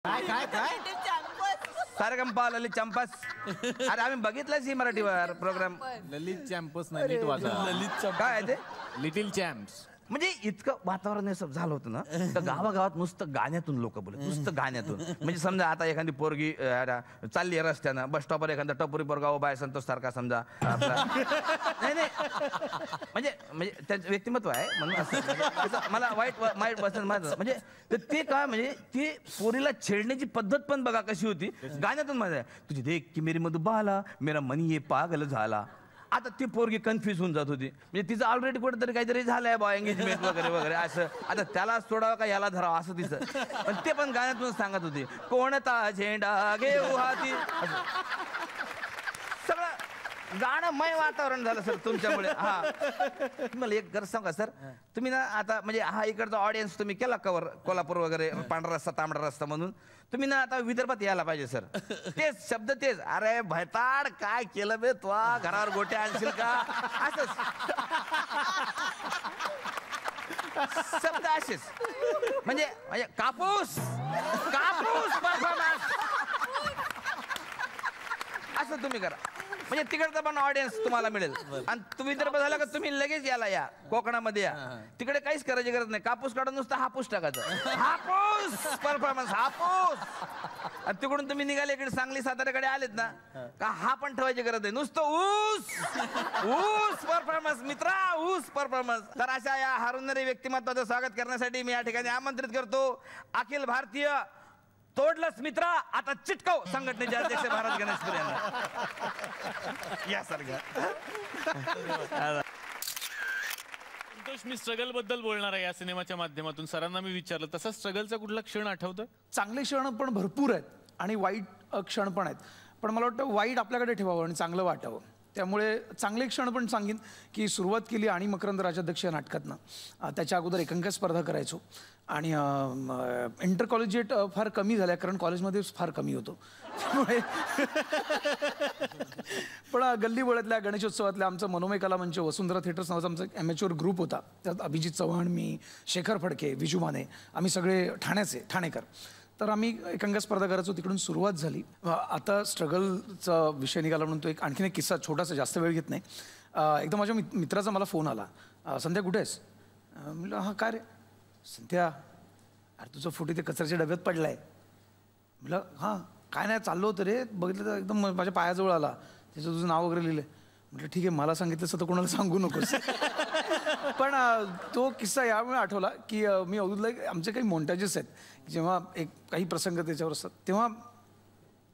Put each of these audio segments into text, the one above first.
काय काय काय सारेगमपा ललित चंपस. अरे आम्ही बघितलंच ही मराठीवर प्रोग्राम. ललित चॅम्पस नाही, नीट वाचा. ललित काय ते लिटिल चॅम्प्स. म्हणजे इतकं वातावरण असं झालं होतं ना, तर गावागावात नुसतं गाण्यातून लोक बोलत, नुसतं गाण्यातून. म्हणजे समजा आता एखादी पोरगी चालली आहे रस्त्यानं, बस स्टॉपवर एखादा टपोरी पोरगा उभा आहे संतोष सारखा समजा. नाही नाही म्हणजे म्हणजे त्यांचं व्यक्तिमत्व आहे म्हणून असं मला वाईट बसन म्हणजे ते काय म्हणजे ती पोरीला छेडण्याची पद्धत पण बघा कशी होती गाण्यातून. माझ्या तुझी देख की मेरी मधुबाला मेरा मन ये पागल झाला. आता ती पोरगी कन्फ्युज होऊन जात होती. म्हणजे तिचं ऑलरेडी कुठेतरी काहीतरी झालंय बा एंगेजमेंट वगैरे वगैरे असं. आता त्याला सोडावं का याला धरावं असं तिचं. पण ते पण गाण्यातून सांगत होती कोणता झेंडा घेऊ हाती. सगळं गाणंमय वातावरण झालं सर तुमच्यामुळे. हा मला एक गरज सांगा सर, तुम्ही ना आता म्हणजे हा इकडचा ऑडियन्स तुम्ही केला कवर कोल्हापूर वगैरे पांढरा रस्ता तांबडा रस्ता म्हणून. तुम्ही ना आता विदर्भात यायला पाहिजे सर. तेच शब्द तेच. अरे भैताड काय केलं बे तू, घरावर गोटे आणशील का असंच शब्द असेच. म्हणजे म्हणजे कापूस कापूस परफॉर्मन्स असं तुम्ही करा. म्हणजे तिकडचा पण ऑडियन्स तुम्हाला मिळेल. आणि तुम्ही विदर्भ झाला का तुम्ही लगेच या कोकणामध्ये या. तिकडे काहीच करायची गरज नाही. कापूस काढून नुसतं हापूस टाकायचं. हापूस परफॉर्मन्स हापूस. आणि तिकडून तुम्ही निघाले इकडे सांगली साताऱ्याकडे आलेत ना का हा पण ठेवायची गरज नाही. नुसतं ऊस ऊस परफॉर्मन्स मित्रा ऊस परफॉर्मन्स. तर अशा या हरवणारे व्यक्तिमत्वाचं स्वागत करण्यासाठी मी या ठिकाणी आमंत्रित करतो अखिल भारतीय तोडलंच मित्रा आता चिटकव संघटनेचे अध्यक्ष महाराज गणेशपुरे यांना या सारखं. संतोष, मी स्ट्रगल बद्दल बोलणार आहे या सिनेमाच्या माध्यमातून. सरांना मी विचारलं तसा स्ट्रगलचा कुठला क्षण आठवतं? चांगले क्षण पण भरपूर आहेत आणि वाईट क्षण पण आहेत. पण मला वाटतं वाईट आपल्याकडे ठेवावं आणि चांगलं वाटावं. त्यामुळे चांगले क्षण पण सांगेन की सुरुवात केली आणि मकरंद राजाध्यक्ष या नाटकातनं. त्याच्या अगोदर एकांक स्पर्धा करायचो आणि इंटर कॉलेजिएट फार कमी झाल्या कारण कॉलेजमध्ये फार कमी होतो. त्यामुळे पण गल्लीबोळ्यातल्या गणेशोत्सवातल्या आमचं मनोमय कला मंच वसुंधरा थिएटर्स नावाचा आमचा ॲमेच्युअर ग्रुप होता. त्यात अभिजित चव्हाण, मी, शेखर फडके, विजू माने, आम्ही सगळे ठाणेकर. तर आम्ही एकांक स्पर्धा करायचो. तिकडून सुरुवात झाली. आता स्ट्रगलचा विषय निघाला म्हणून तो एक आणखीन एक किस्सा छोटासा, जास्त वेळ घेत नाही. एकदा माझ्या मित्राचा मला फोन आला, संध्या कुठे आहेस? म्हटलं हां काय रे? संध्या अरे तुझा फोटो ते कचऱ्याच्या डब्यात पडलाय. म्हटलं हां काय नाही चाललो होतं रे, बघितलं तर एकदम माझ्या पायाजवळ आला, त्याचं तुझं नाव वगैरे लिहिलं. म्हटलं ठीक आहे मला सांगितलं तर कोणाला सांगू नकोस. पण तो किस्सा यामुळे आठवला की मी अवधूतला आमचे काही मोंटाजेस आहेत जेव्हा काही प्रसंग त्याच्यावर असतात तेव्हा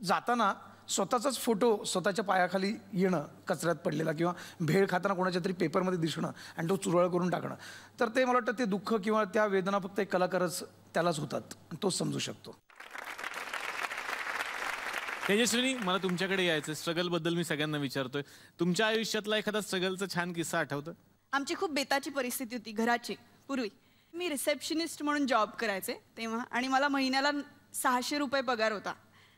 जाताना स्वतःचाच फोटो स्वतःच्या पायाखाली येणं कचऱ्यात पडलेला किंवा भेळ खाताना कोणाच्या तरी पेपरमध्ये दिसणं आणि तो चुरळ करून टाकणं. तर ते मला वाटतं ते दुःख किंवा त्या वेदना फक्त एक कलाकारच त्यालाच होतात आणि तोच समजू शकतो. तेजस्विनी, मला तुमच्याकडे यायचं. स्ट्रगल बद्दल मी सगळ्यांना विचारतोय. तुमच्या आयुष्यातला एखादा स्ट्रगलचा छान किस्सा आठवतं? आमची खूप बेताची परिस्थिती होती घराची. पूर्वी मी रिसेप्शनिस्ट म्हणून जॉब करायचे तेव्हा आणि मला महिन्याला 600 रुपये पगार होता.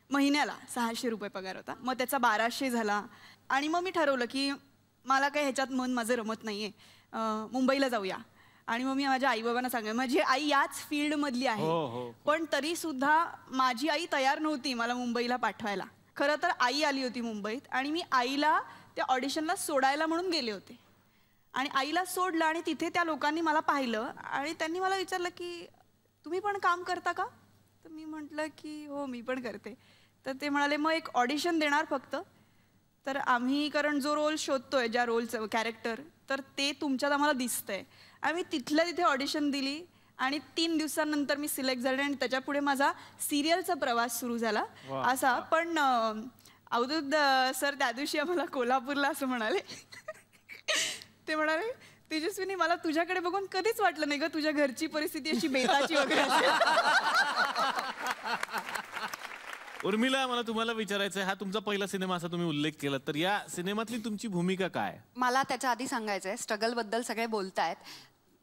महिन्याला 600 रुपये पगार होता. मग त्याचा 1200 झाला आणि मग मी ठरवलं की मला काही ह्याच्यात मन माझं रमत नाही आहे, मुंबईला जाऊया. आणि मग मी माझ्या आईबाबांना सांगितलं. माझी आई याच फील्डमधली आहे पण तरीसुद्धा माझी आई तयार नव्हती मला मुंबईला पाठवायला. खरं तर आई आली होती मुंबईत आणि मी आईला त्या ऑडिशनला सोडायला म्हणून गेले होते. आणि आईला सोडलं आणि तिथे त्या लोकांनी मला पाहिलं आणि त्यांनी मला विचारलं की तुम्ही पण काम करता का? तर मी म्हटलं की हो मी पण करते. तर ते म्हणाले मग एक ऑडिशन देणार फक्त. तर आम्ही कारण जो रोल शोधतोय ज्या रोलचं कॅरेक्टर तर ते तुमच्यात आम्हाला दिसतंय. आम्ही तिथल्या तिथे ऑडिशन दिली आणि 3 दिवसांनंतर मी सिलेक्ट झाले आणि त्याच्या पुढे माझा सिरियलचा प्रवास सुरू झाला असा. पण अवधूत सर त्या दिवशी आम्हाला कोल्हापूरला असं म्हणाले. ते म्हणाले तेजस्विनी मला तुझ्याकडे बघून कधीच वाटलं नाही ग तुझ्या घरची परिस्थिती अशी बेताची वगैरे असेल. उर्मिला, मला तुम्हाला विचारायचं आहे, हा तुमचा पहिला सिनेमा असा तुम्ही उल्लेख केला, तर या सिनेमातली तुमची भूमिका काय? मला त्याच्या आधी सांगायचं आहे, स्ट्रगल बद्दल सगळे बोलतायत.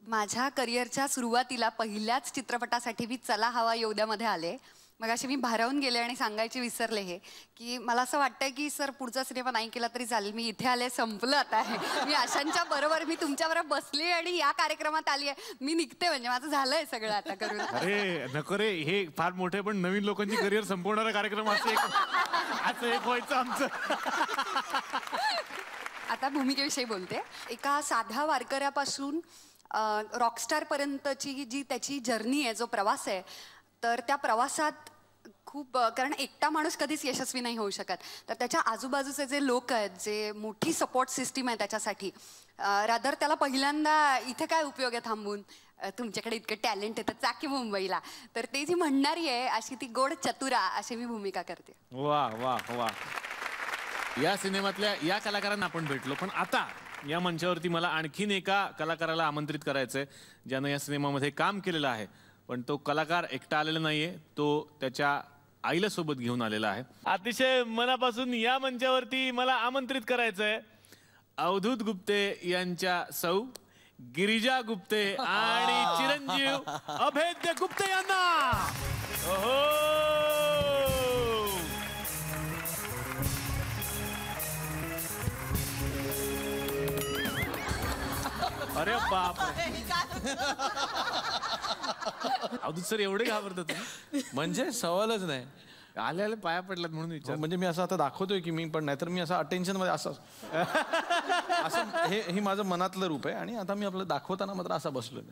माझ्या करिअरच्या सुरुवातीला पहिल्याच चित्रपटासाठी मी चला हवा योद्यामध्ये आले मग अशी मी भारावून गेले आणि सांगायचे विसरले हे की मला असं वाटतंय की सर पुढचा सिनेमा नाही केला तरी चालेल, मी इथे आले, संपलं आता आहे. मी आशांच्या बरोबर मी तुमच्याबरोबर बसली आणि या कार्यक्रमात आली आहे, मी निघते, म्हणजे माझं झालंय सगळं आता करून. अरे नको रे, हे फार मोठे पण नवीन लोकांची करिअर संपवणारा कार्यक्रम असं एक व्हायचं आमचं. आता भूमिकेविषयी बोलते. एका साध्या वारकऱ्यापासून रॉकस्टार पर्यंतची जी त्याची जर्नी आहे, जो प्रवास आहे, तर त्या प्रवासात खूप, कारण एकटा माणूस कधीच यशस्वी नाही होऊ शकत, तर त्याच्या आजूबाजूचे जे लोक आहेत, जे मोठी सपोर्ट सिस्टीम आहे त्याच्यासाठी, रादर त्याला पहिल्यांदा इथे काय उपयोग आहे थांबून, तुमच्याकडे इतकं टॅलेंट आहे तर चाकी मुंबईला, तर ते जी म्हणणारी आहे अशी ती गोड चतुरा, अशी मी भूमिका करते. वा वा वा. या सिनेमातल्या या कलाकारांना आपण भेटलो, पण आता या मंचावरती मला आणखीन एका कलाकाराला आमंत्रित करायचंय ज्यानं या सिनेमामध्ये काम केलेलं आहे, पण तो कलाकार एकटा आलेला नाहीये, तो त्याच्या आईला सोबत घेऊन आलेला आहे. अतिशय मनापासून या मंचावरती मला आमंत्रित करायचंय अवधूत गुप्ते यांच्या सौ गिरिजा गुप्ते आणि चिरंजीव अभेद्य गुप्ते यांना. ओहो, अरे बाप, अवधूत सर एवढे घाबरतात तुम्ही? म्हणजे सवालच नाही. आले आले पाया पडलात म्हणून विचार. म्हणजे मी असं आता दाखवतोय की मी, पण नाहीतर मी असं अटेन्शन मध्ये असं असं हे माझं मनातलं रूप आहे आणि आता मी आपलं दाखवताना मात्र असा बसलोय.